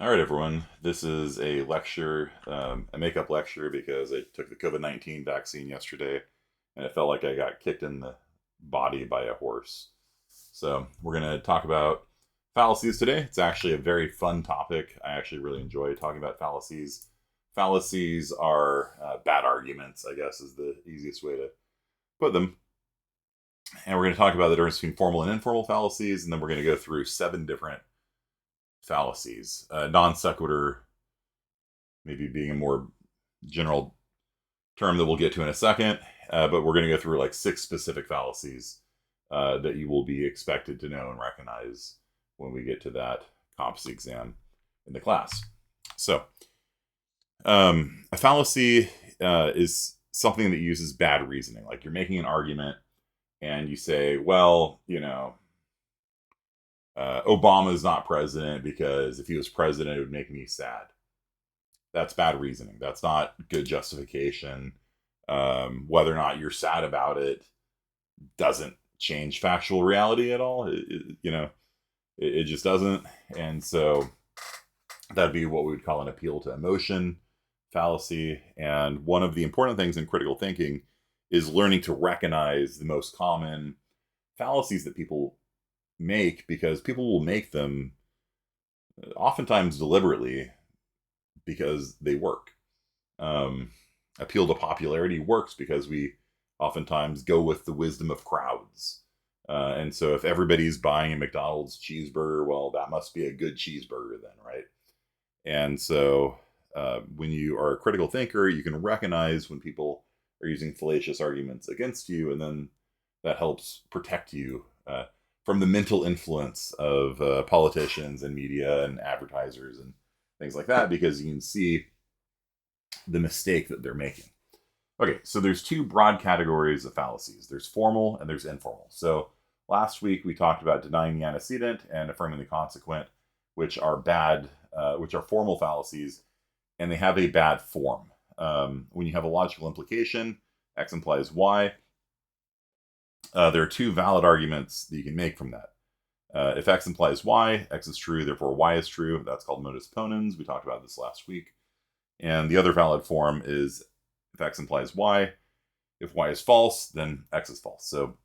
All right, everyone. This is a lecture, a makeup lecture because I took the COVID-19 vaccine yesterday and it felt like I got kicked in the body by a horse. So, we're going to talk about fallacies today. It's actually a very fun topic. I actually really enjoy talking about fallacies. Fallacies are bad arguments, I guess, is the easiest way to put them. And we're going to talk about the difference between formal and informal fallacies, and then we're going to go through 7 different fallacies. Non sequitur maybe being a more general term that we'll get to in a second, but we're going to go through like 6 specific fallacies that you will be expected to know and recognize when we get to that competency exam in the class. So, a fallacy is something that uses bad reasoning. Like you're making an argument and you say, well, Obama is not president because if he was president, it would make me sad. That's bad reasoning. That's not good justification. Whether or not you're sad about it doesn't change factual reality at all. It just doesn't. And so that'd be what we would call an appeal to emotion fallacy. And one of the important things in critical thinking is learning to recognize the most common fallacies that people make, because people will make them oftentimes deliberately because they work. Appeal to popularity works because we oftentimes go with the wisdom of crowds. And so if everybody's buying a McDonald's cheeseburger, well, that must be a good cheeseburger then, right? And so when you are a critical thinker, you can recognize when people are using fallacious arguments against you, and then that helps protect you from the mental influence of politicians and media and advertisers and things like that, because you can see the mistake that they're making. Okay, so there's 2 broad categories of fallacies. There's formal and there's informal. So last week we talked about denying the antecedent and affirming the consequent, which are which are formal fallacies, and they have a bad form. When you have a logical implication, X implies Y, there are 2 valid arguments that you can make from that. If X implies Y, X is true, therefore Y is true. That's called modus ponens. We talked about this last week. And the other valid form is if X implies Y, if Y is false, then X is false. So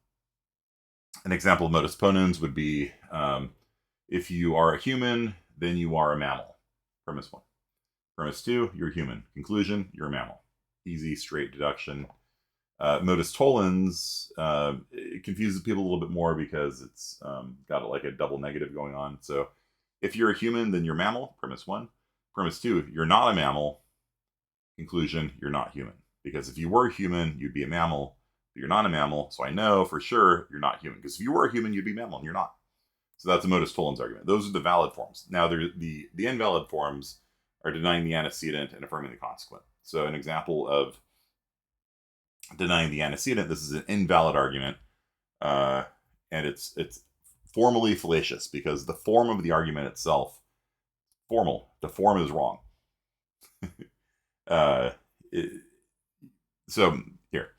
an example of modus ponens would be if you are a human, then you are a mammal. Premise 1. Premise 2, you're human. Conclusion, you're a mammal. Easy, straight deduction. Modus tollens, it confuses people a little bit more because it's got like a double negative going on. So if you're a human, then you're mammal, premise 1. Premise 2, you're not a mammal. Conclusion, you're not human. Because if you were human, you'd be a mammal, but you're not a mammal, so I know for sure you're not human. Because if you were a human, you'd be a mammal, and you're not. So that's a modus tollens argument. Those are the valid forms. Now, the invalid forms are denying the antecedent and affirming the consequent. So an example of denying the antecedent, this is an invalid argument, and it's formally fallacious because the form of the argument itself, the form is wrong. So here,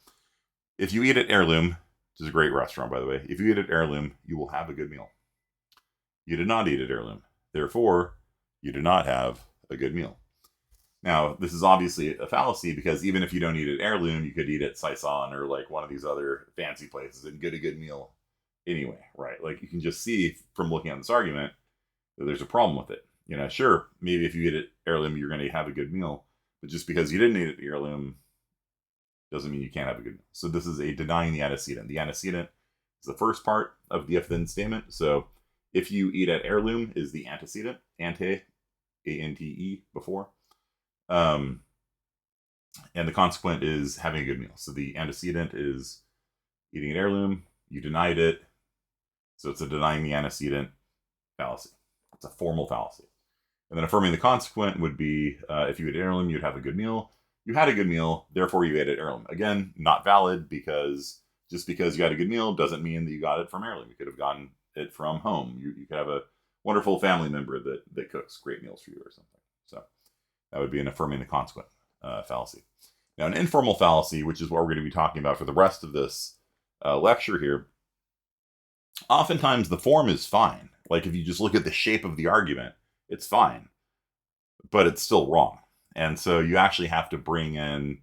if you eat at Heirloom, which is a great restaurant, by the way, if you eat at Heirloom, you will have a good meal. You did not eat at Heirloom, therefore, you do not have a good meal. Now, this is obviously a fallacy because even if you don't eat at Heirloom, you could eat at Saison or like one of these other fancy places and get a good meal anyway, right? Like you can just see from looking at this argument that there's a problem with it. Sure, maybe if you eat at Heirloom, you're going to have a good meal, but just because you didn't eat at Heirloom doesn't mean you can't have a good meal. So this is a denying the antecedent. The antecedent is the first part of the if-then statement. So if you eat at Heirloom is the antecedent, ante, A-N-T-E, before. And the consequent is having a good meal. So the antecedent is eating at Heirloom. You denied it. So it's a denying the antecedent fallacy. It's a formal fallacy. And then affirming the consequent would be if you ate at Heirloom, you'd have a good meal. You had a good meal, therefore you ate at Heirloom. Again, not valid because just because you had a good meal doesn't mean that you got it from Heirloom. You could have gotten it from home. You could have a wonderful family member that cooks great meals for you or something. So that would be an affirming the consequent fallacy. Now, an informal fallacy, which is what we're going to be talking about for the rest of this lecture here, oftentimes the form is fine. Like if you just look at the shape of the argument, it's fine. but it's still wrong. And so you actually have to bring in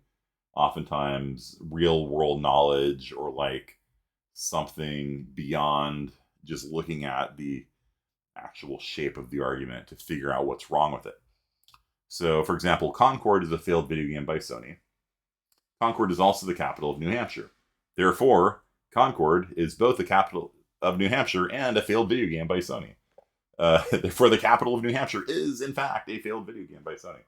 oftentimes real world knowledge, or like something beyond just looking at the actual shape of the argument to figure out what's wrong with it. So, for example, Concord is a failed video game by Sony. Concord is also the capital of New Hampshire. Therefore, Concord is both the capital of New Hampshire and a failed video game by Sony. Therefore, the capital of New Hampshire is, in fact, a failed video game by Sony.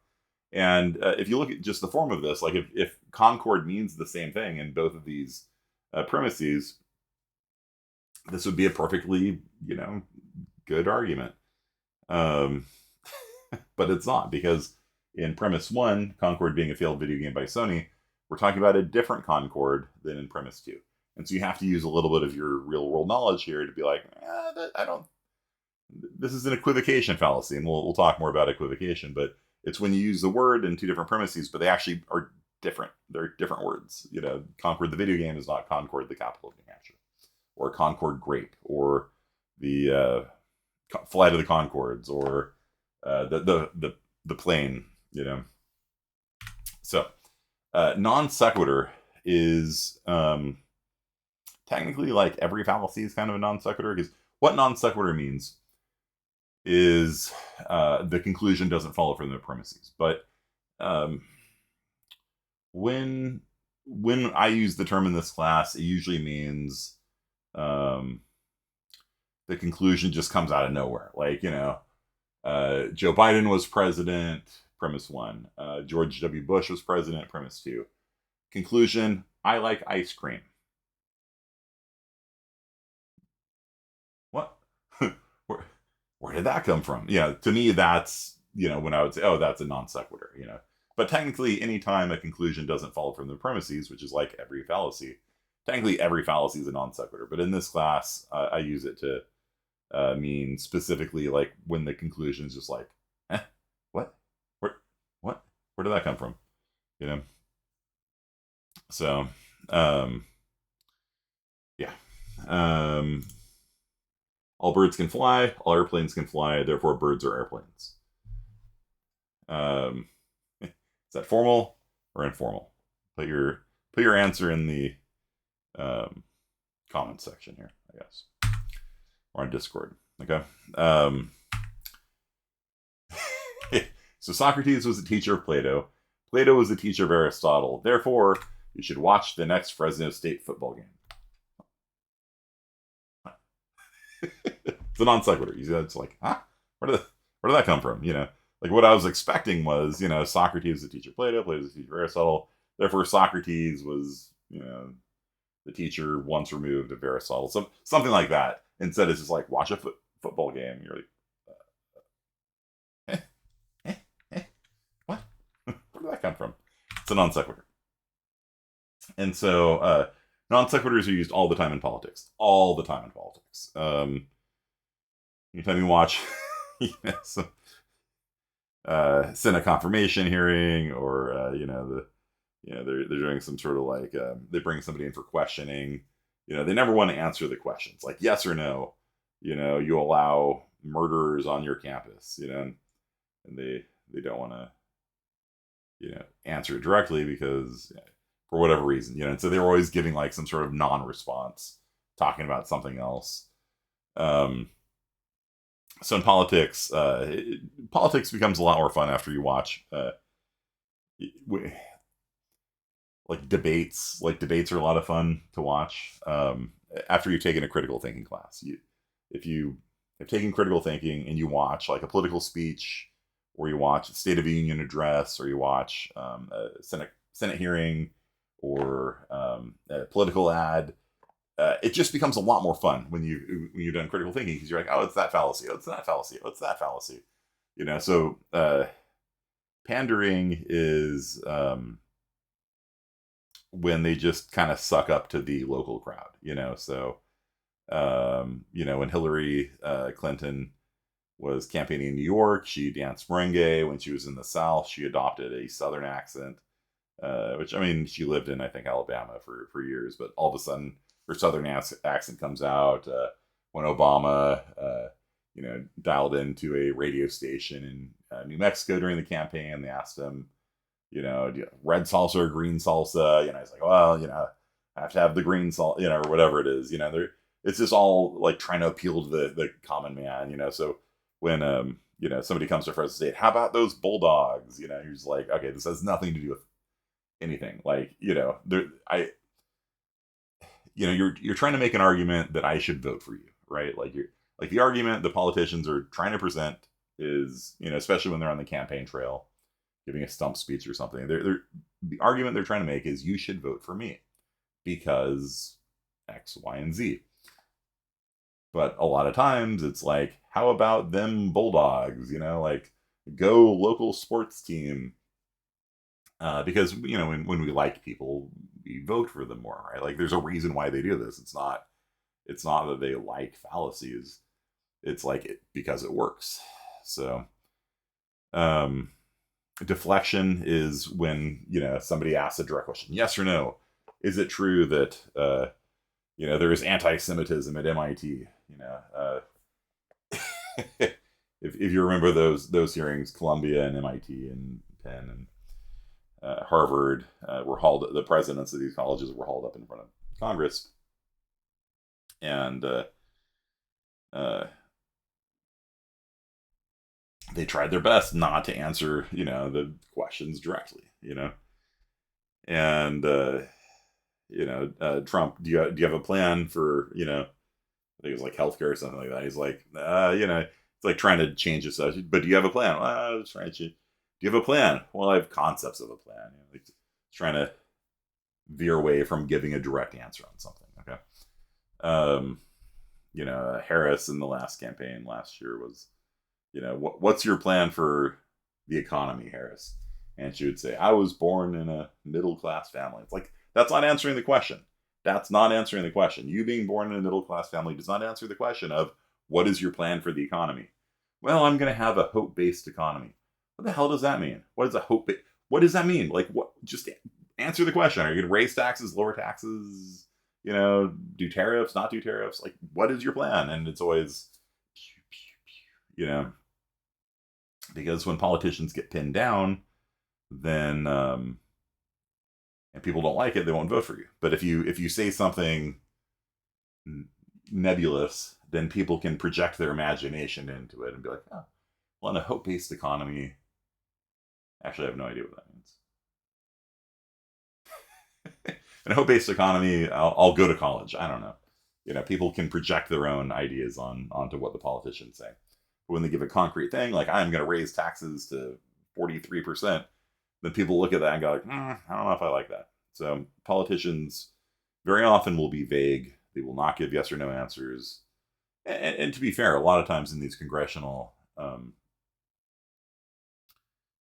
And if you look at just the form of this, like if Concord means the same thing in both of these premises, this would be a perfectly, good argument. But it's not, because in premise 1, Concord being a failed video game by Sony, we're talking about a different Concord than in premise 2. And so you have to use a little bit of your real world knowledge here to be like, this is an equivocation fallacy. And we'll talk more about equivocation, but it's when you use the word in two different premises, but they actually are different. They're different words. Concord the video game is not Concord the capital of New Hampshire, or Concord grape, or the flight of the Concords, or the plane. So non sequitur is technically, like, every fallacy is kind of a non sequitur, because what non sequitur means is the conclusion doesn't follow from the premises. But when I use the term in this class, it usually means the conclusion just comes out of nowhere. Like, Joe Biden was president, premise 1. George W. Bush was president, premise 2. Conclusion, I like ice cream. What? Where did that come from? To me, that's, when I would say, oh, that's a non sequitur, But technically, anytime a conclusion doesn't follow from the premises, which is like every fallacy, technically every fallacy is a non sequitur. But in this class, I use it to mean specifically, like, when the conclusion is just like, what? Where did that come from? So, yeah. All birds can fly, all airplanes can fly, therefore birds are airplanes. Is that formal or informal? Put your answer in the comment section here, I guess, or on Discord. Okay. So Socrates was a teacher of Plato. Plato was a teacher of Aristotle. Therefore, you should watch the next Fresno State football game. It's a non sequitur. It's like, huh? Where did that come from? Like, what I was expecting was, Socrates was a teacher of Plato. Plato was a teacher of Aristotle. Therefore, Socrates was, the teacher once removed of Aristotle. Something like that. Instead, it's just like, watch a football game. You're like, what? Where did that come from? It's a non sequitur. And so, non sequiturs are used all the time in politics. All the time in politics. Anytime you watch, Senate confirmation hearing, or they're doing some sort of like they bring somebody in for questioning. They never want to answer the questions like yes or no. You allow murderers on your campus. And they don't want to answer it directly because for whatever reason. And so they're always giving like some sort of non-response, talking about something else. So in politics, politics becomes a lot more fun after you watch like debates. Like, debates are a lot of fun to watch after you've taken a critical thinking class. If you have taken critical thinking and you watch like a political speech, or you watch a State of the Union address, or you watch a Senate hearing, or a political ad, it just becomes a lot more fun when you've done critical thinking, because you're like, oh, it's that fallacy, oh, it's that fallacy, oh, it's that fallacy. So pandering is when they just kind of suck up to the local crowd. So when Hillary Clinton was campaigning in New York, she danced merengue. When she was in the South, she adopted a Southern accent, which, I mean, she lived in, I think, Alabama for years, but all of a sudden her Southern accent comes out. When Obama dialed into a radio station in New Mexico during the campaign. They asked him, do you red salsa or green salsa? He's like, well, I have to have the green salt, or whatever it is. It's just all like trying to appeal to the common man. So when somebody comes to Fresno State, how about those Bulldogs? He's like, okay, this has nothing to do with anything. Like, you're trying to make an argument that I should vote for you, right? Like the argument the politicians are trying to present is, especially when they're on the campaign trail, giving a stump speech or something. The argument they're trying to make is you should vote for me because X, Y, and Z. But a lot of times it's like, how about them Bulldogs? Like go local sports team. Because when we like people, we vote for them more, right? Like there's a reason why they do this. It's not that they like fallacies. It's like because it works. So deflection is when somebody asks a direct question, yes or no. Is it true that there is anti-Semitism at MIT? If you remember those hearings, Columbia and MIT and Penn and Harvard were hauled. The presidents of these colleges were hauled up in front of Congress, and they tried their best not to answer, the questions directly, and Trump, do you have a plan for, I think it was like healthcare or something like that. He's like, it's like trying to change the subject, but do you have a plan? Well, I was trying to change. Do you have a plan? Well, I have concepts of a plan. Like trying to veer away from giving a direct answer on something. Okay. Harris in the last campaign last year was, what's your plan for the economy, Harris? And she would say, I was born in a middle-class family. It's like, that's not answering the question. That's not answering the question. You being born in a middle-class family does not answer the question of what is your plan for the economy? Well, I'm going to have a hope-based economy. What the hell does that mean? What is a hope? What does that mean? Like, what? Just answer the question. Are you going to raise taxes, lower taxes? Do tariffs, not do tariffs? Like, what is your plan? And it's always, because when politicians get pinned down, then and people don't like it, they won't vote for you. But if you say something nebulous, then people can project their imagination into it and be like, oh, well, in a hope-based economy. Actually, I have no idea what that means. In a hope-based economy, I'll go to college. I don't know. People can project their own ideas onto what the politicians say. But when they give a concrete thing, like I'm going to raise taxes to 43%, then people look at that and go like, I don't know if I like that. So politicians very often will be vague. They will not give yes or no answers. And to be fair, a lot of times in these congressional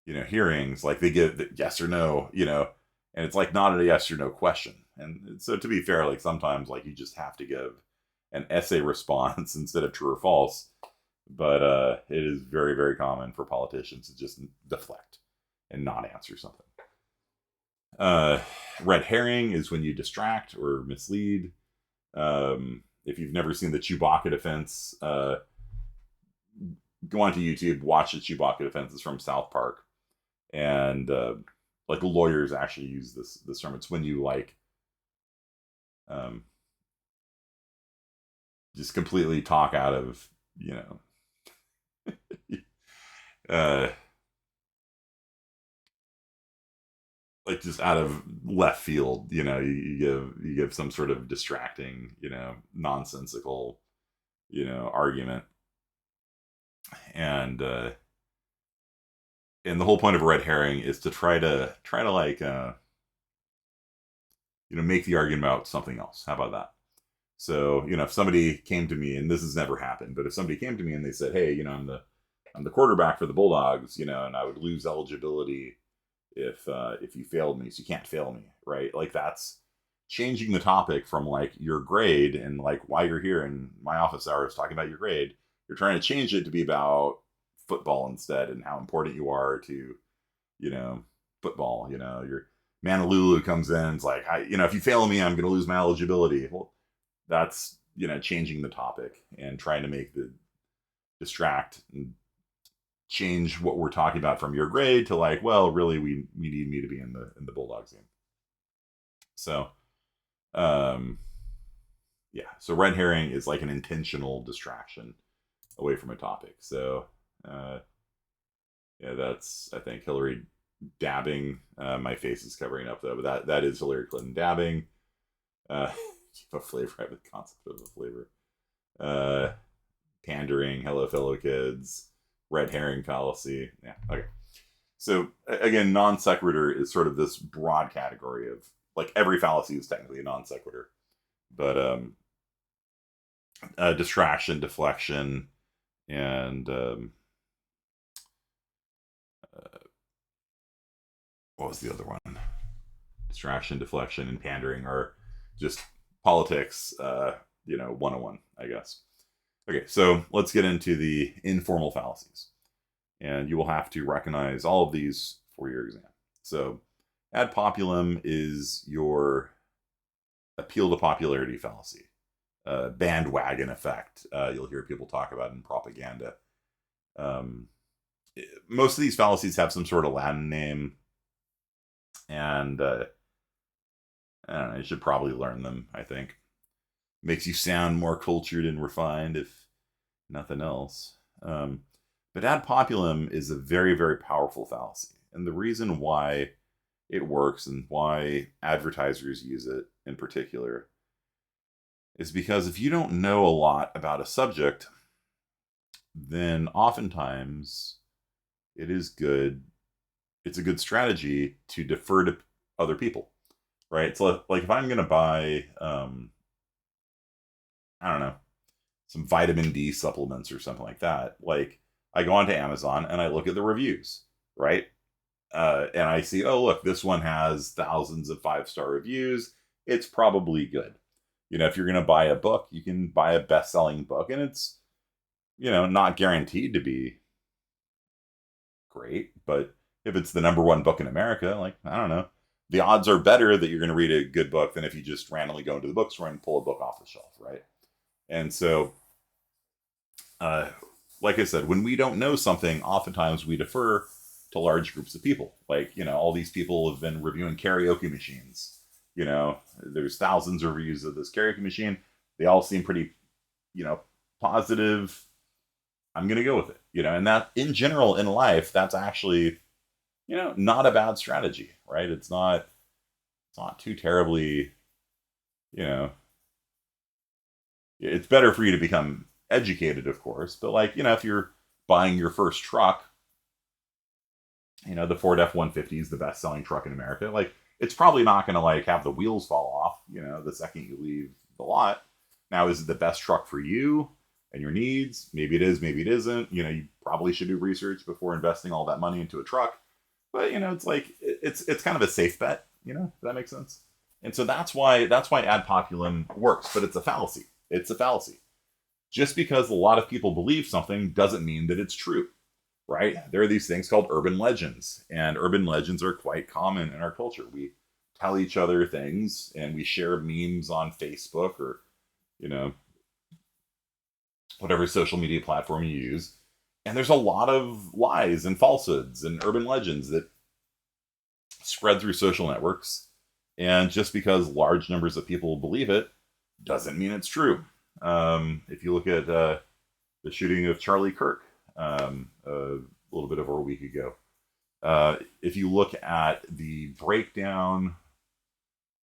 hearings, like they give the yes or no, and it's like not a yes or no question. And so to be fair, like sometimes like you just have to give an essay response instead of true or false. But it is very, very common for politicians to just deflect and not answer something. Red herring is when you distract or mislead. If you've never seen the Chewbacca defense, go onto YouTube, watch the Chewbacca defenses from South Park. And like lawyers actually use this term. It's when you like just completely talk out of like just out of left field. You give some sort of distracting, nonsensical, argument, and the whole point of a red herring is to try to like make the argument about something else. How about that? So if somebody came to me, and this has never happened, but if somebody came to me and they said, hey, I'm the quarterback for the Bulldogs, and I would lose eligibility if you failed me, so you can't fail me, right? Like that's changing the topic from like your grade and like why you're here in my office hours talking about your grade. You're trying to change it to be about football instead and how important you are to, football. Your Manalulu comes in and it's like, if you fail me, I'm going to lose my eligibility. Well, that's, changing the topic and trying to make the distract and change what we're talking about from your grade to like, well, really, we need me to be in the Bulldogs game. So, yeah. So red herring is like an intentional distraction away from a topic. So, yeah, that's, I think, Hillary dabbing. My face is covering up though, but that is Hillary Clinton dabbing. A flavor. I have the concept of a flavor. Pandering. Hello, fellow kids. Red herring fallacy. Yeah. Okay. So again, non sequitur is sort of this broad category of like every fallacy is technically a non sequitur, but distraction, deflection, and what was the other one? Distraction, deflection, and pandering are just politics, 101, I guess. Okay, so let's get into the informal fallacies. And you will have to recognize all of these for your exam. So ad populum is your appeal to popularity fallacy. Bandwagon effect. You'll hear people talk about in propaganda. Most of these fallacies have some sort of Latin name. And I don't know, you should probably learn them, I think. Makes you sound more cultured and refined, if nothing else. But ad populum is a very, very powerful fallacy. And the reason why it works and why advertisers use it in particular is because if you don't know a lot about a subject, then oftentimes it's a good strategy to defer to other people, right? So like if I'm going to buy, I don't know, some vitamin D supplements or something like that, like I go onto Amazon and I look at the reviews, right? And I see, oh, look, this one has thousands of 5-star reviews. It's probably good. If you're going to buy a book, you can buy a best-selling book, and it's, not guaranteed to be great. But if it's the #1 book in America, like, I don't know, the odds are better that you're going to read a good book than if you just randomly go into the bookstore and pull a book off the shelf, right? And so, like I said, when we don't know something, oftentimes we defer to large groups of people. Like, all these people have been reviewing karaoke machines. There's thousands of reviews of this karaoke machine. They all seem pretty, positive. I'm going to go with it, and that in general in life, that's actually, not a bad strategy, right? It's not too terribly, it's better for you to become educated, of course, but like, if you're buying your first truck, the Ford F-150 is the best-selling truck in America. Like, it's probably not going to like have the wheels fall off, the second you leave the lot. Now, is it the best truck for you and your needs? Maybe it is, maybe it isn't. You probably should do research before investing all that money into a truck. But it's like it's kind of a safe bet. Does that make sense? And so that's why ad populum works, but it's a fallacy. It's a fallacy. Just because a lot of people believe something doesn't mean that it's true, right? There are these things called urban legends, and urban legends are quite common in our culture. We tell each other things, and we share memes on Facebook or, whatever social media platform you use. And there's a lot of lies and falsehoods and urban legends that spread through social networks. And just because large numbers of people believe it doesn't mean it's true. If you look at the shooting of Charlie Kirk a little bit over a week ago, if you look at the breakdown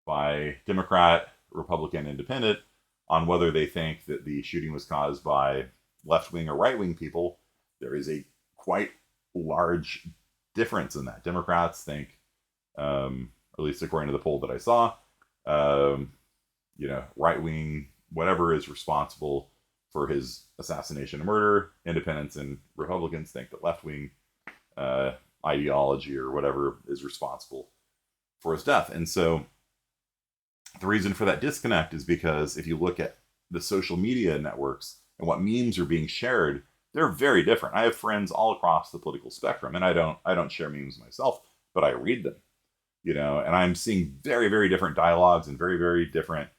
by Democrat, Republican, Independent on whether they think that the shooting was caused by left-wing or right-wing people, there is a quite large difference in that. Democrats think, at least according to the poll that I saw, right-wing, whatever is responsible for his assassination and murder. Independents and Republicans think that left-wing ideology or whatever is responsible for his death. And so the reason for that disconnect is because if you look at the social media networks and what memes are being shared, they're very different. I have friends all across the political spectrum, and I don't share memes myself, but I read them, and I'm seeing very, very different dialogues and very, very different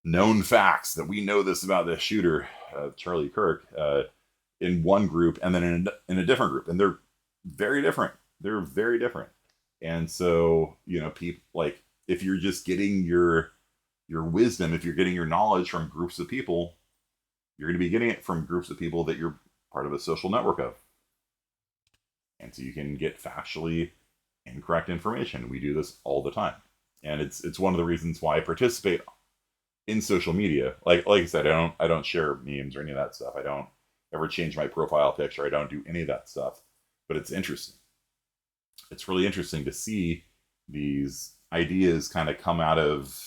known facts that we know this about the shooter, Charlie Kirk, in one group and then in a different group, and they're very different. They're very different. And so, people, like, if you're just getting your wisdom, if you're getting your knowledge from groups of people, you're going to be getting it from groups of people that you're part of a social network of. And so you can get factually incorrect information. We do this all the time. And it's one of the reasons why I participate in social media. Like I said, I don't share memes or any of that stuff. I don't ever change my profile picture. I don't do any of that stuff. But it's interesting. It's really interesting to see these ideas kind of come out of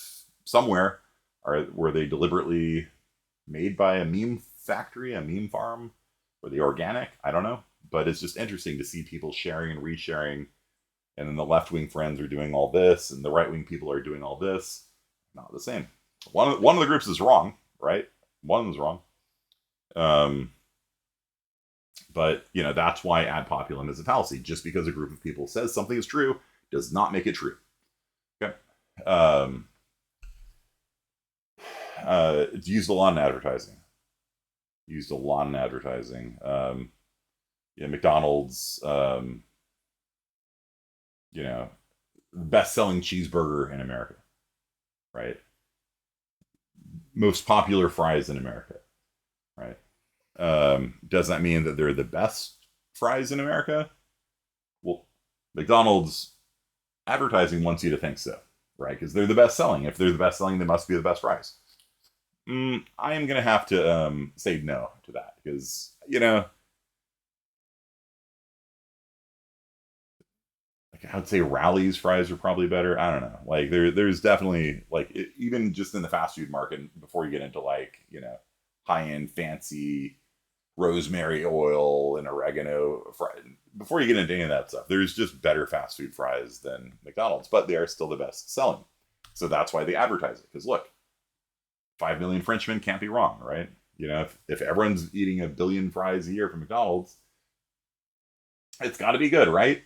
somewhere. Were they deliberately made by a meme factory, a meme farm? Were they organic? I don't know. But it's just interesting to see people sharing and resharing. And then the left-wing friends are doing all this, and the right-wing people are doing all this. Not the same. One of the groups is wrong, right? One of them is wrong. But, that's why ad populum is a fallacy. Just because a group of people says something is true does not make it true. Okay. It's used a lot in advertising. McDonald's, best-selling cheeseburger in America, right? Most popular fries in America, right? Does that mean that they're the best fries in America? Well, McDonald's advertising wants you to think so, right? Because they're the best selling. If they're the best selling, they must be the best fries. I am going to have to say no to that because, like, I'd say Rally's fries are probably better. I don't know. Like there's definitely even just in the fast food market before you get into high end fancy rosemary oil and oregano before you get into any of that stuff, there's just better fast food fries than McDonald's, but they are still the best selling. So that's why they advertise it. Because look, 5 million Frenchmen can't be wrong, right? If everyone's eating 1 billion fries a year from McDonald's, it's got to be good, right?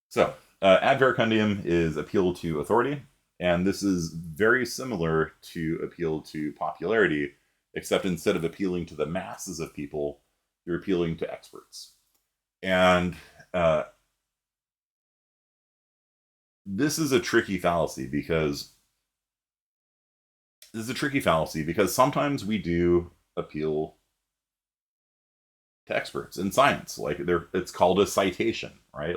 So, ad verecundiam is appeal to authority, and this is very similar to appeal to popularity, except instead of appealing to the masses of people, you're appealing to experts. And this is a tricky fallacy because sometimes we do appeal to experts in science. It's called a citation, right?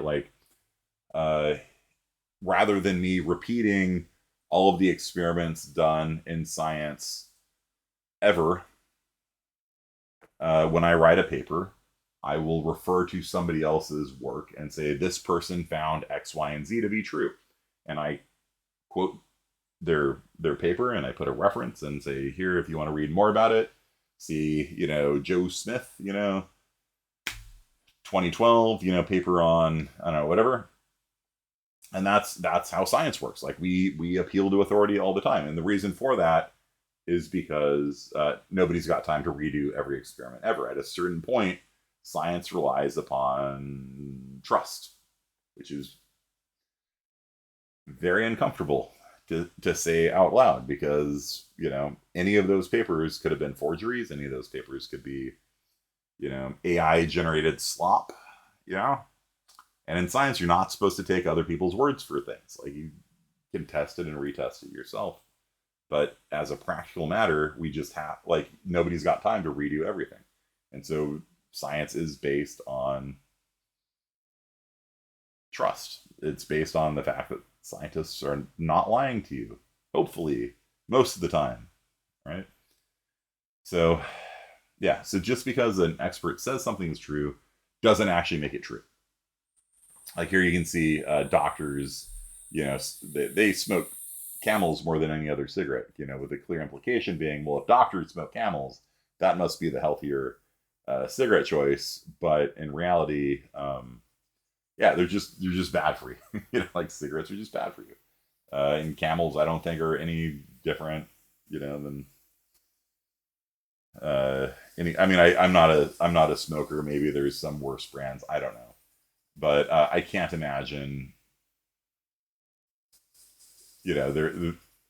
Rather than me repeating all of the experiments done in science ever, when I write a paper, I will refer to somebody else's work and say, this person found X, Y, and Z to be true. And I quote their paper and I put a reference and say, here, if you want to read more about it, see, Joe Smith, 2012, paper on, I don't know, whatever. And that's how science works. Like we appeal to authority all the time. And the reason for that is because nobody's got time to redo every experiment ever. At a certain point, science relies upon trust, which is very uncomfortable to say out loud because, any of those papers could have been forgeries. Any of those papers could be, AI generated slop, And in science, you're not supposed to take other people's words for things. Like, you can test it and retest it yourself. But as a practical matter, we just have, nobody's got time to redo everything. And so science is based on trust. It's based on the fact that scientists are not lying to you, hopefully, most of the time, right? So, yeah, so just because an expert says something is true doesn't actually make it true. Like here you can see doctors, they smoke Camels more than any other cigarette, with a clear implication being, well, if doctors smoke Camels, that must be the healthier cigarette choice. But in reality, they're just bad for you. Like cigarettes are just bad for you. And Camels, I don't think are any different, than any. I mean, I'm not a smoker. Maybe there's some worse brands. I don't know. But I can't imagine,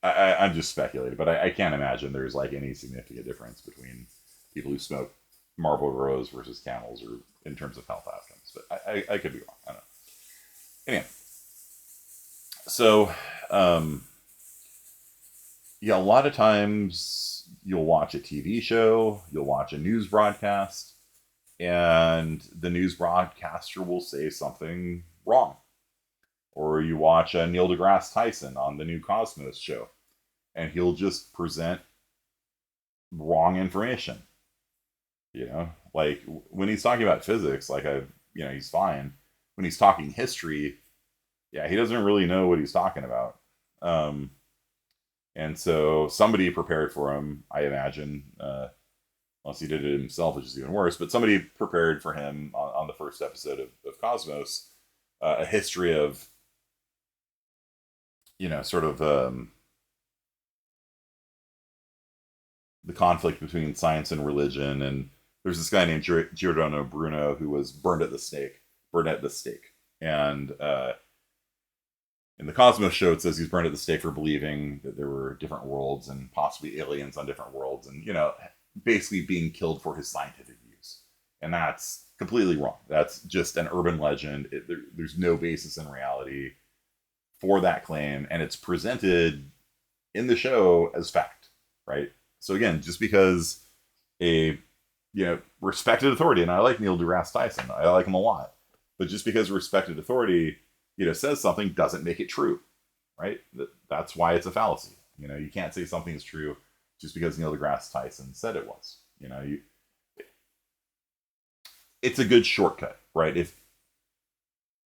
I'm just speculating, but I can't imagine there's like any significant difference between people who smoke Marlboro Rose versus Camels, or in terms of health outcomes. But I could be wrong. I don't know. Anyway, so yeah, a lot of times you'll watch a TV show, you'll watch a news broadcast, and the news broadcaster will say something wrong. Or you watch Neil deGrasse Tyson on the new Cosmos show, and he'll just present wrong information. You know, like when he's talking about physics, he's fine. When he's talking history, yeah, he doesn't really know what he's talking about. Um, and so somebody prepared for him, I imagine, unless he did it himself, which is even worse. But somebody prepared for him on the first episode of Cosmos a history of, sort of the conflict between science and religion. And there's this guy named Giordano Bruno who was burned at the stake. And in the Cosmos show, it says he's burned at the stake for believing that there were different worlds and possibly aliens on different worlds, and basically being killed for his scientific views. And that's completely wrong. That's just an urban legend. There's no basis in reality for that claim, and it's presented in the show as fact, right? So again, just because a respected authority, and I like Neil deGrasse Tyson, I like him a lot, but just because a respected authority says something doesn't make it true, right? That's why it's a fallacy. You can't say something is true just because Neil deGrasse Tyson said it was. It's a good shortcut, right? If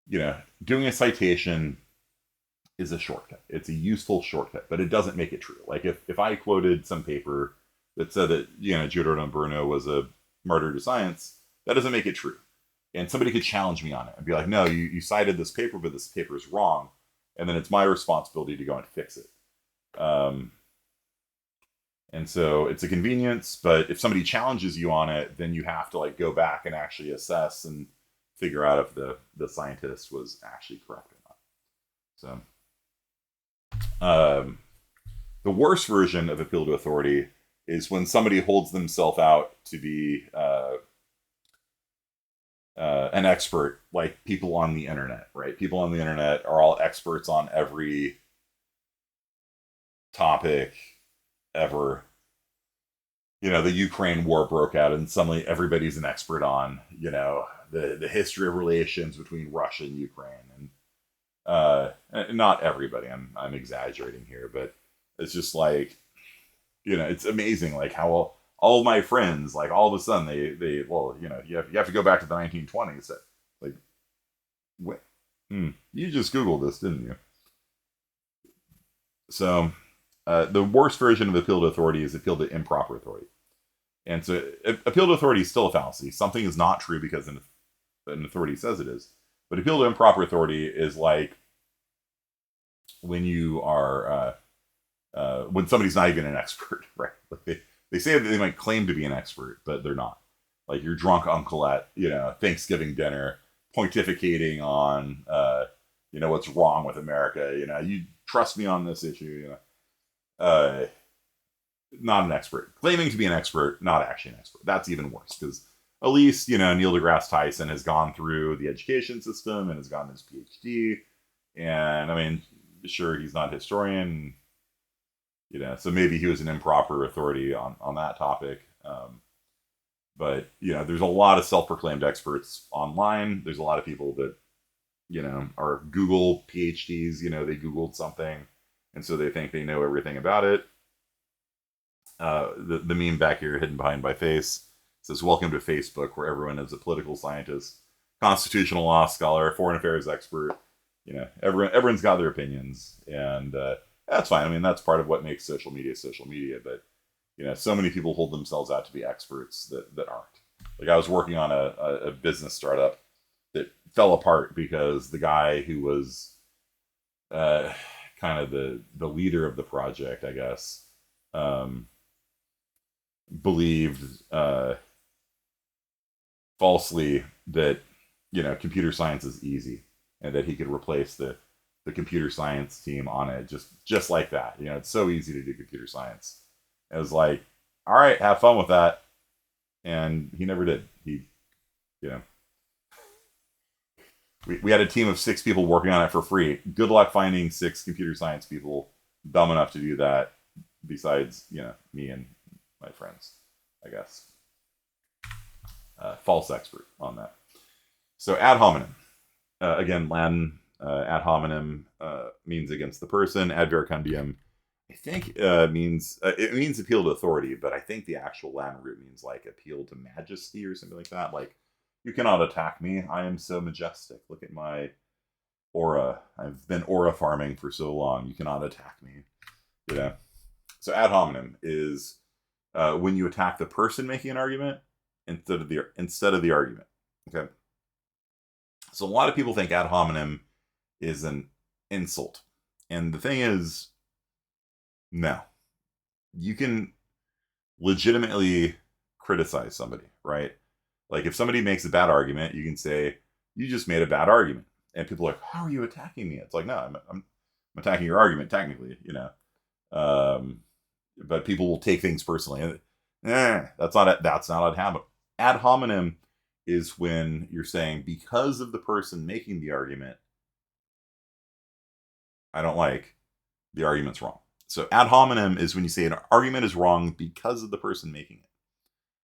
doing a citation is a shortcut. It's a useful shortcut, but it doesn't make it true. Like if I quoted some paper that said that Giordano Bruno was a martyr to science, that doesn't make it true. And somebody could challenge me on it and be like, no, you cited this paper, but this paper is wrong. And then it's my responsibility to go and fix it. And so it's a convenience, but if somebody challenges you on it, then you have to go back and actually assess and figure out if the scientist was actually correct or not. So the worst version of appeal to authority is when somebody holds themselves out to be an expert, like people on the internet, right? People on the internet are all experts on every topic ever. The Ukraine war broke out, and suddenly everybody's an expert on, the history of relations between Russia and Ukraine. And not everybody, I'm exaggerating here, but it's just it's amazing, how all my friends, all of a sudden they you have to go back to the 1920s. What? You just Googled this, didn't you? So the worst version of appeal to authority is appeal to improper authority. And so appeal to authority is still a fallacy. Something is not true because an authority says it is. But appeal to improper authority is like when you are when somebody's not even an expert, right? They say that they might claim to be an expert, but they're not. Like your drunk uncle at Thanksgiving dinner pontificating on what's wrong with America. You trust me on this issue. Not an expert. Claiming to be an expert, not actually an expert. That's even worse because at least Neil deGrasse Tyson has gone through the education system and has gotten his PhD. And I mean, sure, he's not a historian, so maybe he was an improper authority on that topic. But there's a lot of self-proclaimed experts online. There's a lot of people that are Google PhDs. They Googled something, and so they think they know everything about it. The meme back here, hidden behind my face, says, "Welcome to Facebook, where everyone is a political scientist, constitutional law scholar, foreign affairs expert. Everyone's got their opinions, and that's fine. I mean, that's part of what makes social media social media. But so many people hold themselves out to be experts that aren't. Like I was working on a business startup that fell apart because the guy who was kind of the leader of the project, I guess, believed falsely that computer science is easy and that he could replace the the computer science team on it, just like that. You know, it's so easy to do computer science. It was like, all right, have fun with that. And he never did. You know, we had a team of 6 people working on it for free. Good luck finding 6 computer science people dumb enough to do that, besides, you know, me and my friends, I guess. False expert on that. So ad hominem. Again, Latin, ad hominem means against the person. Ad verecundiam, I think means it means appeal to authority, but I think the actual Latin root means like appeal to majesty or something like that. Like, you cannot attack me. I am so majestic. Look at my aura. I've been aura farming for so long. You cannot attack me. You know. So ad hominem is when you attack the person making an argument instead of the argument. Okay. So a lot of people think ad hominem is an insult, and the thing is, no. You can legitimately criticize somebody, right? Like, if somebody makes a bad argument, you can say, you just made a bad argument. And people are like, how are you attacking me? It's like, no, I'm attacking your argument, technically, you know. But people will take things personally. That's not ad hominem is when you're saying, because of the person making the argument, I don't like, the argument's wrong. So ad hominem is when you say an argument is wrong because of the person making it.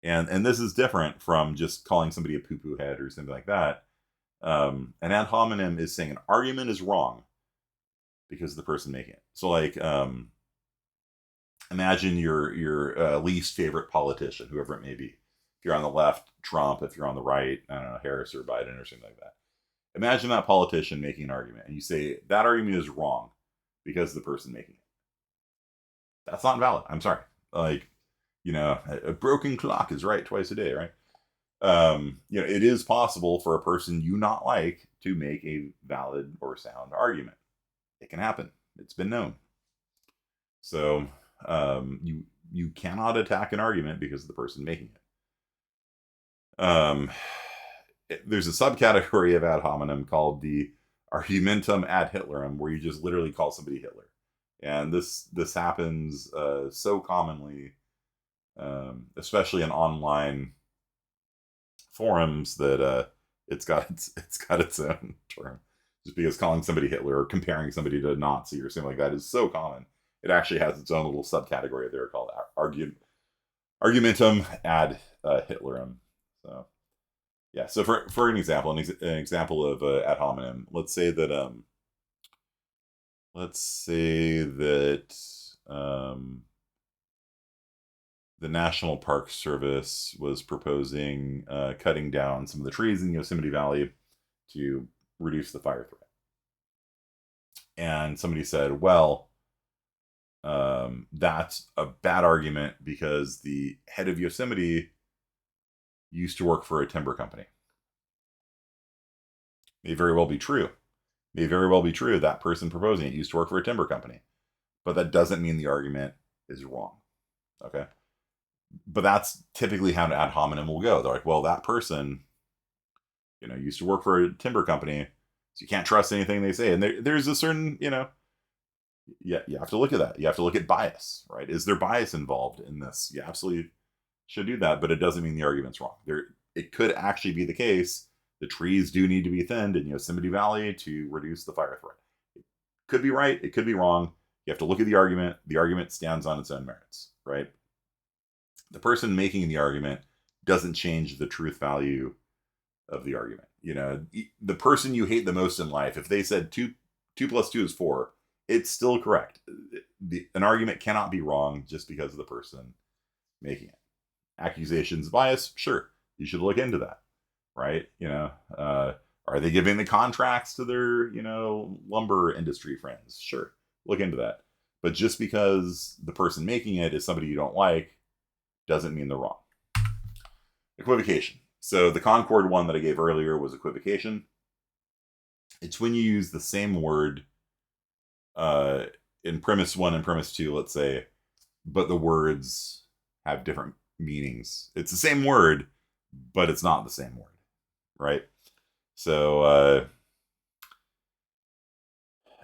And this is different from just calling somebody a poo-poo head or something like that. An ad hominem is saying an argument is wrong because of the person making it. So, like, imagine your least favorite politician, whoever it may be. If you're on the left, Trump. If you're on the right, I don't know, Harris or Biden or something like that. Imagine that politician making an argument, and you say that argument is wrong because of the person making it. That's not valid. I'm sorry. Like, you know, a broken clock is right twice a day, right? You know, it is possible for a person you not like to make a valid or sound argument. It can happen. It's been known. So you cannot attack an argument because of the person making it. There's a subcategory of ad hominem called the argumentum ad Hitlerum, where you just literally call somebody Hitler. And this happens so commonly, especially in online forums, that it's got its own term. Just because calling somebody Hitler or comparing somebody to a Nazi or something like that is so common, it actually has its own little subcategory there called argumentum ad Hitlerum. So yeah. So for an example, an example of ad hominem, let's say that the National Park Service was proposing cutting down some of the trees in Yosemite Valley to reduce the fire threat. And somebody said, well, that's a bad argument because the head of Yosemite used to work for a timber company. May very well be true. May very well be true. That person proposing it used to work for a timber company. But that doesn't mean the argument is wrong. Okay? But that's typically how an ad hominem will go. They're like, well, that person, you know, used to work for a timber company, so you can't trust anything they say. And there's a certain, you know, you have to look at that. You have to look at bias, right? Is there bias involved in this? You absolutely should do that, but it doesn't mean the argument's wrong. It could actually be the case the trees do need to be thinned in Yosemite Valley to reduce the fire threat. It could be right. It could be wrong. You have to look at the argument. The argument stands on its own merits, right? The person making the argument doesn't change the truth value of the argument. You know, the person you hate the most in life, if they said 2 + 2 is 4, it's still correct. An argument cannot be wrong just because of the person making it. Accusations of bias, sure, you should look into that, right? You know, are they giving the contracts to their, you know, lumber industry friends? Sure, look into that. But just because the person making it is somebody you don't like doesn't mean they're wrong. Equivocation. So the Concord one that I gave earlier was equivocation. It's when you use the same word in premise 1 and premise 2, let's say, but the words have different meanings. It's the same word, but it's not the same word, right? So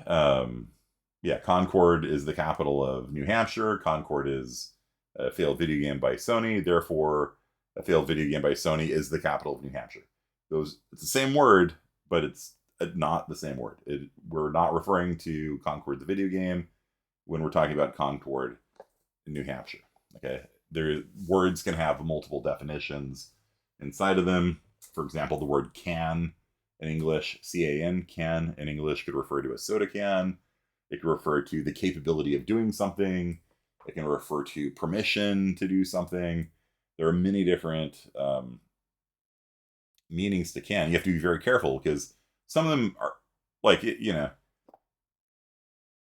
Yeah, Concord is the capital of New Hampshire. Concord is a failed video game by Sony. Therefore, a failed video game by Sony is the capital of New Hampshire. It's the same word, but it's not the same word. We're not referring to Concord the video game when we're talking about Concord in New Hampshire. Okay, words can have multiple definitions inside of them. For example, the word can in English, can in English, could refer to a soda can. It can refer to the capability of doing something. It can refer to permission to do something. There are many different meanings to can. You have to be very careful because some of them are like,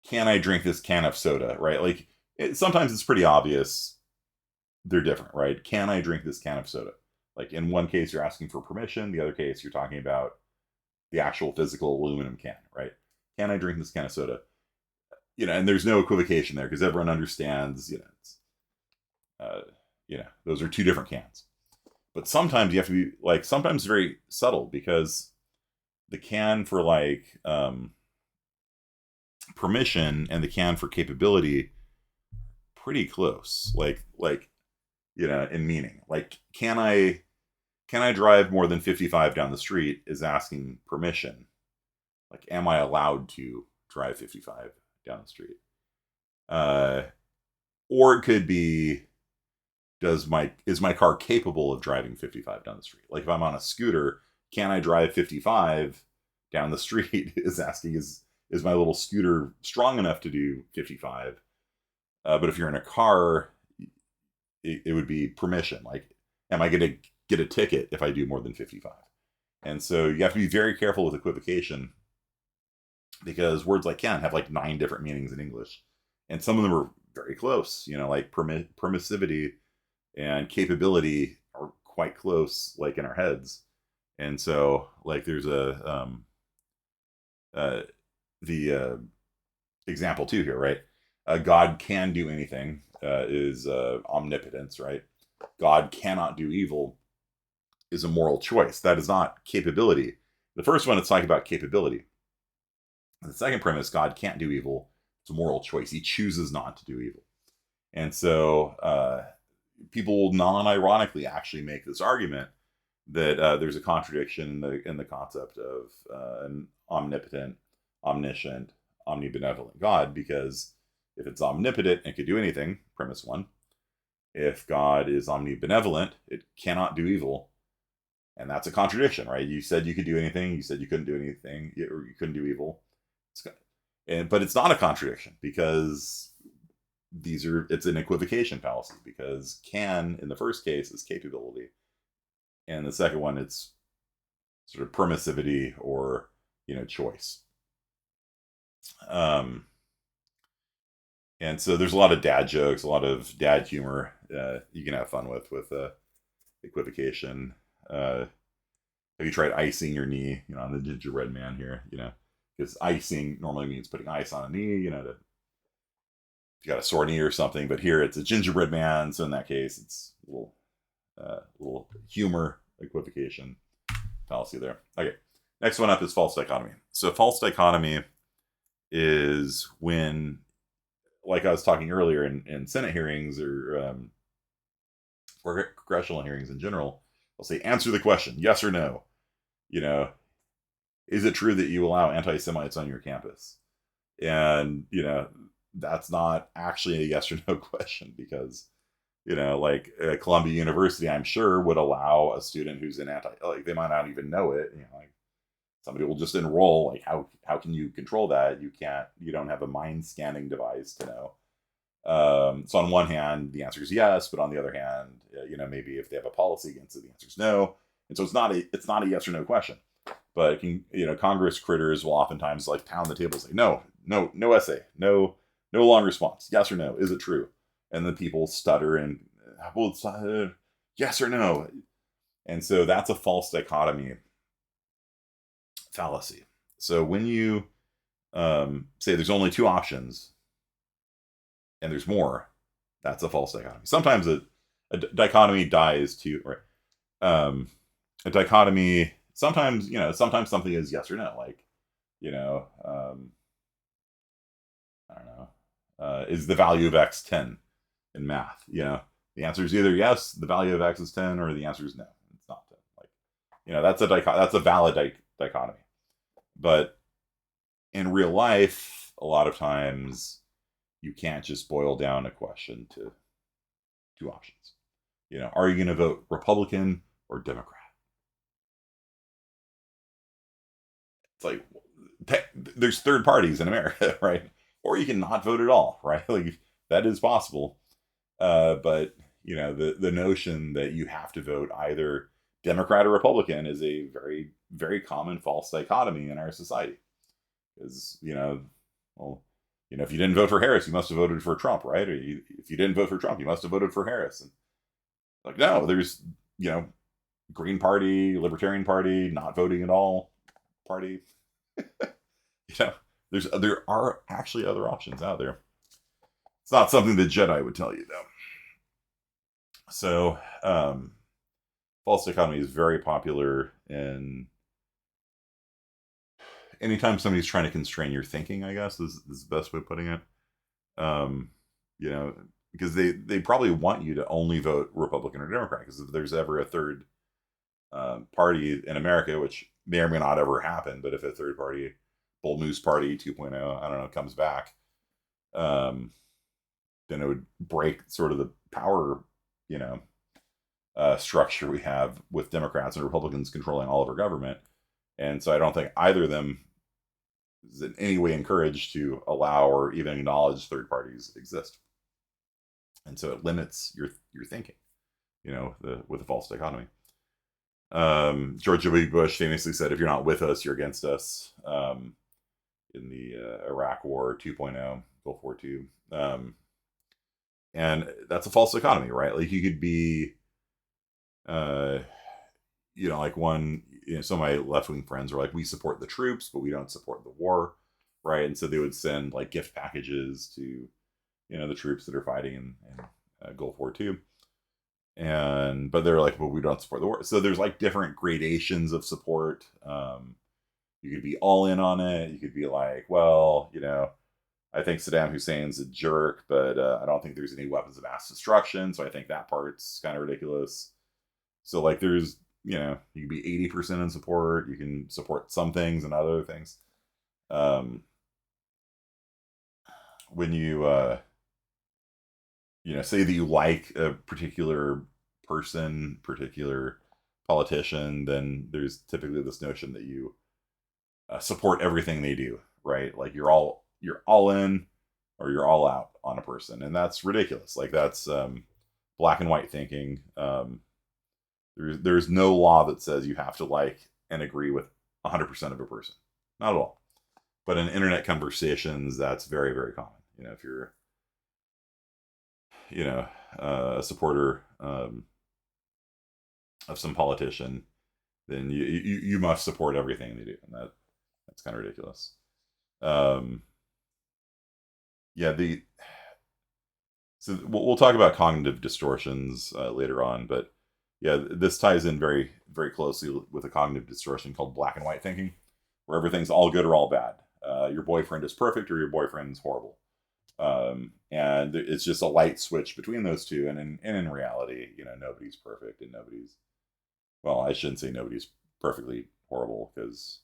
can I drink this can of soda, right? Like, sometimes it's pretty obvious they're different, right? Can I drink this can of soda? Like, in one case, you're asking for permission. The other case, you're talking about the actual physical aluminum can, right? Can I drink this can of soda? And there's no equivocation there because everyone understands, those are two different cans. But sometimes you have to be sometimes very subtle because the can for permission and the can for capability pretty close. In meaning. Like, can I drive more than 55 down the street is asking permission. Like, am I allowed to drive 55 down the street? Or it could be, is my car capable of driving 55 down the street? Like, if I'm on a scooter, can I drive 55 down the street? Is asking, is my little scooter strong enough to do 55? But if you're in a car, it would be permission. Like, am I going to get a ticket if I do more than 55? And so you have to be very careful with equivocation because words like can have 9 different meanings in English. And some of them are very close, like permissivity and capability are quite close, in our heads. And so, there's the example too here, right? God can do anything is omnipotence, right? God cannot do evil is a moral choice. That is not capability. The first one, it's talking about capability. The second premise, God can't do evil. It's a moral choice. He chooses not to do evil. And so people will non-ironically actually make this argument that there's a contradiction in the concept of an omnipotent, omniscient, omnibenevolent God, because if it's omnipotent, it could do anything, premise one. If God is omnibenevolent, it cannot do evil. And that's a contradiction, right? You said you could do anything. You said you couldn't do anything, or you couldn't do evil. But it's not a contradiction because it's an equivocation fallacy, because can in the first case is capability, and the second one it's sort of permissivity or choice. And so there's a lot of dad jokes, a lot of dad humor you can have fun with equivocation. Have you tried icing your knee, on the gingerbread man here, because icing normally means putting ice on a knee, if you got a sore knee or something, but here it's a gingerbread man. So in that case, it's a little humor equivocation fallacy there. Okay. Next one up is false dichotomy. So false dichotomy is when, like I was talking earlier in Senate hearings or congressional hearings in general, I'll say, answer the question, yes or no. Is it true that you allow anti-Semites on your campus? And, that's not actually a yes or no question because, Columbia University, I'm sure, would allow a student who's an they might not even know it. Somebody will just enroll. How can you control that? You don't have a mind scanning device to know. So on one hand, the answer is yes, but on the other hand, maybe if they have a policy against it, the answer is no. And so it's not a yes or no question. But Congress critters will oftentimes pound the table and say, no essay, no long response, yes or no, is it true? And then people stutter and yes or no. And so that's a false dichotomy fallacy. So when you say there's only 2 options and there's more, that's a false dichotomy. Sometimes a dichotomy dies too, right? A dichotomy, sometimes something is yes or no. Is the value of x 10 in math? You know, the answer is either yes, the value of x is 10, or the answer is no, it's not 10. Like, you know, that's a valid dichotomy. But in real life, a lot of times you can't just boil down a question to two options. You know, are you going to vote Republican or Democrat? It's like there's third parties in America, right? Or you can not vote at all, right? Like that is possible. But you know, the notion that you have to vote either Democrat or Republican is a very, very common false dichotomy in our society. Because you know, well, you know, if you didn't vote for Harris, you must have voted for Trump, right? Or if you didn't vote for Trump, you must have voted for Harris. And like, no, there's you know, Green Party, Libertarian Party, not voting at all party. You know, there are actually other options out there. It's not something the Jedi would tell you, though. So, false dichotomy is very popular in anytime somebody's trying to constrain your thinking. I guess is the best way of putting it. You know, because they probably want you to only vote Republican or Democrat. Because if there's ever a third party in America, which may or may not ever happen, but if a third party, Bull Moose Party 2.0, I don't know, comes back, then it would break sort of the power, you know, structure we have with Democrats and Republicans controlling all of our government. And so I don't think either of them is in any way encouraged to allow or even acknowledge third parties exist. And so it limits your thinking, you know, with the false dichotomy. George W. Bush famously said, if you're not with us, you're against us, in the Iraq War 2.0, Gulf War 2. And that's a false dichotomy, right? Like you could be, you know, like some of my left-wing friends are like, we support the troops, but we don't support the war, right? And so they would send like gift packages to, you know, the troops that are fighting in Gulf War 2. But they're like, well, we don't support the war. So there's like different gradations of support. You could be all in on it. You could be like, well, you know, I think Saddam Hussein's a jerk, but I don't think there's any weapons of mass destruction. So I think that part's kind of ridiculous. So like there's, you know, you can be 80% in support. You can support some things and other things. When you know, say that you like a particular person, particular politician, then there's typically this notion that you support everything they do, right? Like you're all in or you're all out on a person, and that's ridiculous. Like that's black and white thinking. There's no law that says you have to like and agree with 100% of a person, not at all. But in internet conversations, that's very, very common. You know, if you're you know a supporter of some politician, then you must support everything they do, and that's kind of ridiculous. Yeah, so we'll talk about cognitive distortions later on, but yeah, this ties in very, very closely with a cognitive distortion called black and white thinking, where everything's all good or all bad. Your boyfriend is perfect or your boyfriend's horrible. And it's just a light switch between those two. And in reality, you know, nobody's perfect and well, I shouldn't say nobody's perfectly horrible, because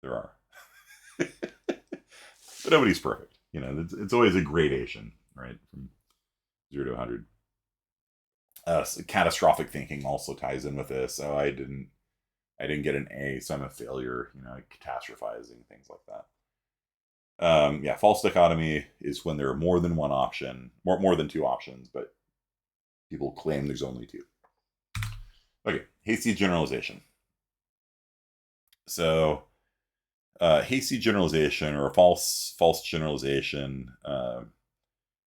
there are. But nobody's perfect. You know, it's always a gradation, right? From 0 to 100. So catastrophic thinking also ties in with this. So I didn't get an A, so I'm a failure. You know, catastrophizing, things like that. Yeah, false dichotomy is when there are more than one option, more than two options, but people claim there's only two. Okay, hasty generalization. So, hasty generalization or a false generalization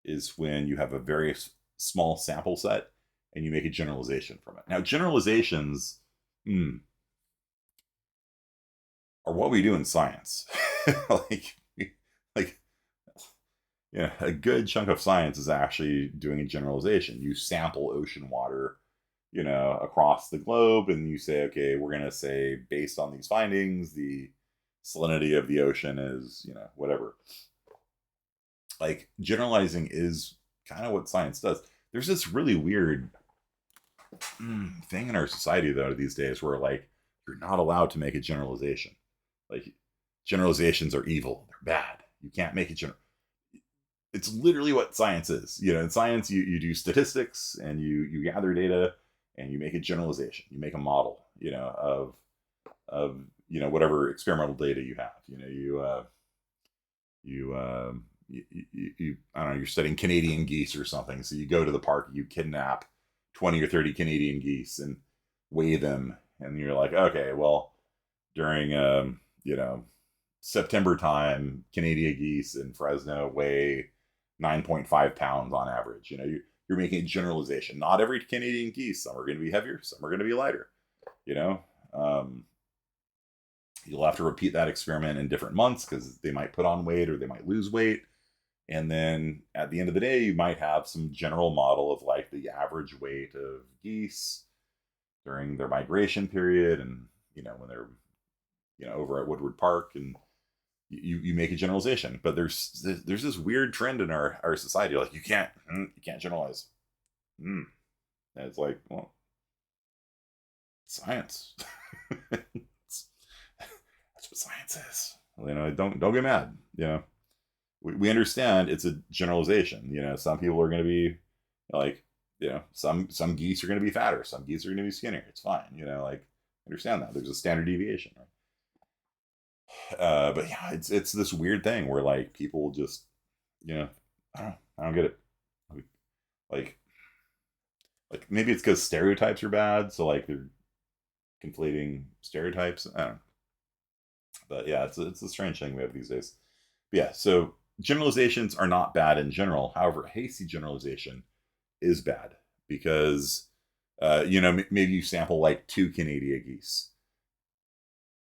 is when you have a very small sample set and you make a generalization from it. Now, generalizations are what we do in science. like yeah, a good chunk of science is actually doing a generalization. You sample ocean water, you know, across the globe, and you say, okay, we're going to say, based on these findings, the salinity of the ocean is, you know, whatever. like generalizing is kind of what science does. There's this really weird thing in our society though these days where like you're not allowed to make a generalization. Like generalizations are evil, they're bad. You can't make a general. It's literally what science is. You know, in science you do statistics and you gather data and you make a generalization. You make a model, you know, of you know whatever experimental data you have. You know, you I don't know, you're studying Canadian geese or something. So you go to the park, you kidnap 20 or 30 Canadian geese and weigh them, and you're like, okay, well, during you know, September time, Canadian geese in Fresno weigh 9.5 pounds on average. You know, you're making a generalization. Not every Canadian geese. Some are going to be heavier. Some are going to be lighter. You know, you'll have to repeat that experiment in different months because they might put on weight or they might lose weight. And then at the end of the day, you might have some general model of like the average weight of geese during their migration period, and you know when they're over at Woodward Park, and you make a generalization. But there's this weird trend in our society, like you can't generalize. And it's like, well, science. That's what science is. You know, don't get mad. You know, we understand it's a generalization. You know, some people are going to be like, you know, some geese are going to be fatter, some geese are going to be skinnier. It's fine. You know, like understand that there's a standard deviation, right? But yeah, it's this weird thing where like people just, you know, I don't get it. Like maybe it's because stereotypes are bad, so like they're conflating stereotypes. I don't know. But yeah, it's a strange thing we have these days. But yeah, so generalizations are not bad in general. However, hasty generalization is bad because, you know, maybe you sample like 2 Canadian geese,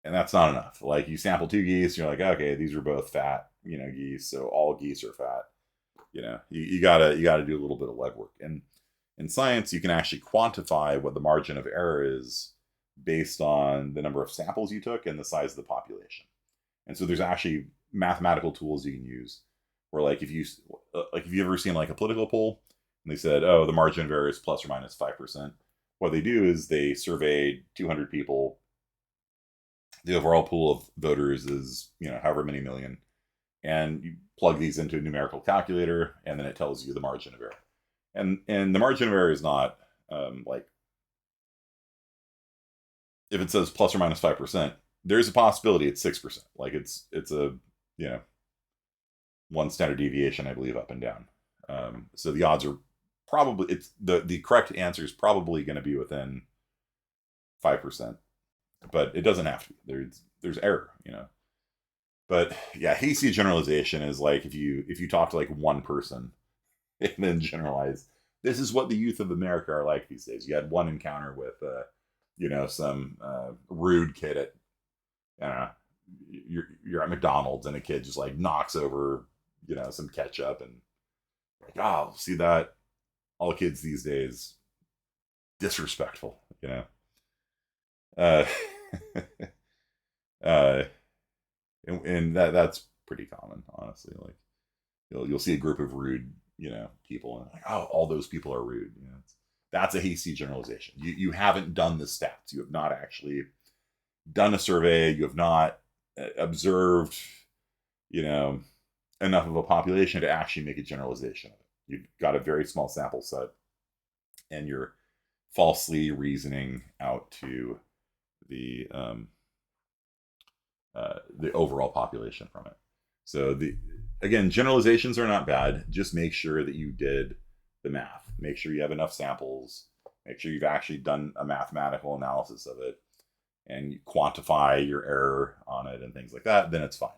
and that's not enough. Like you sample 2 geese, you're like, okay, these are both fat, you know, geese, so all geese are fat. You know, you gotta do a little bit of legwork. And in science, you can actually quantify what the margin of error is based on the number of samples you took and the size of the population. And so there's actually mathematical tools you can use where like if you ever seen like a political poll and they said, oh, the margin of error is plus or minus 5%. What they do is they surveyed 200 people. The overall pool of voters is, you know, however many million. And you plug these into a numerical calculator, and then it tells you the margin of error. And the margin of error is not like if it says plus or minus 5%, there's a possibility it's 6%. Like it's a, you know, one standard deviation, I believe, up and down. So the odds are probably the correct answer is probably going to be within 5%, but it doesn't have to be. There's error, you know. But yeah, hasty generalization is like if you talk to like one person and then generalize, this is what the youth of America are like these days. You had one encounter with you know, some rude kid at you're at McDonald's and a kid just like knocks over, you know, some ketchup, and like, oh, see that? All kids these days disrespectful, you know. Uh, uh, and that's pretty common, honestly. Like you'll see a group of rude, you know, people, and like, oh, all those people are rude. You know, that's a hasty generalization. You haven't done the stats. You have not actually done a survey. You have not observed, you know, enough of a population to actually make a generalization of it. You've got a very small sample set, and you're falsely reasoning out to the overall population from it. So again, generalizations are not bad. Just make sure that you did the math. Make sure you have enough samples. Make sure you've actually done a mathematical analysis of it and you quantify your error on it and things like that. Then it's fine.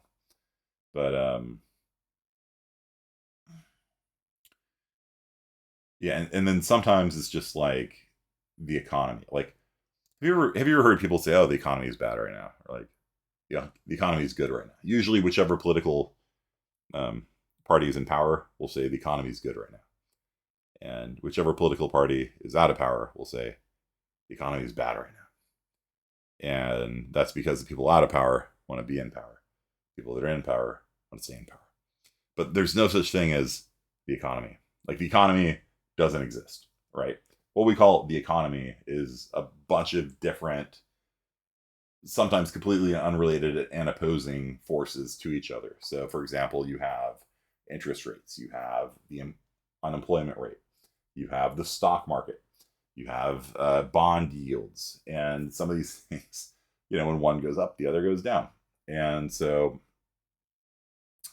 But yeah, and then sometimes it's just like the economy. Like, have you ever heard people say, "Oh, the economy is bad right now," or like, "Yeah, the economy is good right now." Usually, whichever political party is in power will say the economy is good right now, and whichever political party is out of power will say the economy is bad right now. And that's because the people out of power want to be in power. People that are in power want to stay in power. But there's no such thing as the economy. Like, the economy doesn't exist, right? What we call the economy is a bunch of different, sometimes completely unrelated and opposing forces to each other. So, for example, you have interest rates, you have the unemployment rate, you have the stock market, you have bond yields, and some of these things, when one goes up, the other goes down. And so,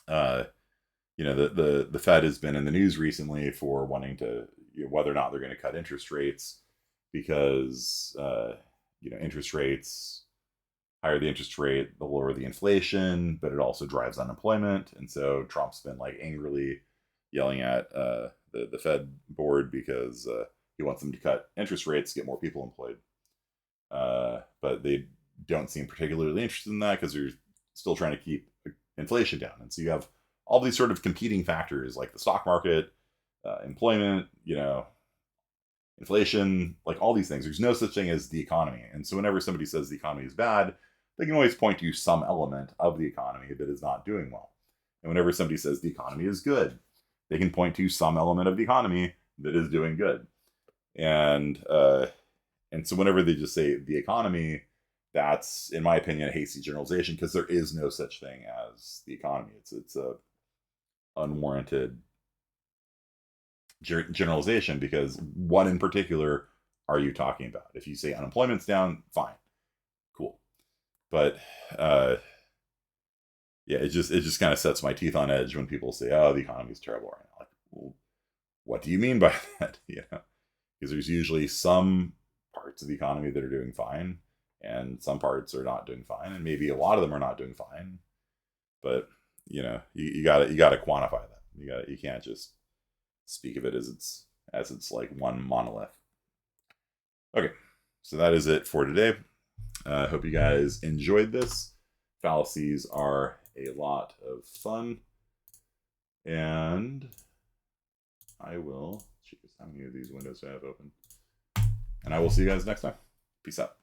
the Fed has been in the news recently for wanting to, whether or not they're going to cut interest rates, because interest rates, higher the interest rate, the lower the inflation, but it also drives unemployment. And so Trump's been like angrily yelling at the Fed board because he wants them to cut interest rates, get more people employed. But they don't seem particularly interested in that because they're still trying to keep inflation down. And so you have all these sort of competing factors like the stock market, employment, inflation, like all these things. There's no such thing as the economy. And so whenever somebody says the economy is bad, they can always point to some element of the economy that is not doing well. And whenever somebody says the economy is good, they can point to some element of the economy that is doing good. And so whenever they just say the economy, that's, in my opinion, a hasty generalization, because there is no such thing as the economy. It's a unwarranted generalization, because what in particular are you talking about? If you say unemployment's down, fine, cool. But it just kind of sets my teeth on edge when people say, "Oh, the economy is terrible right now." Like, well, what do you mean by that? Because there's usually some parts of the economy that are doing fine, and some parts are not doing fine, and maybe a lot of them are not doing fine. But you gotta quantify that. You can't just speak of it as it's like one monolith. Okay, so that is it for today. I hope you guys enjoyed this. Fallacies are a lot of fun, and I will, how many of these windows do I have open? And I will see you guys next time. Peace out.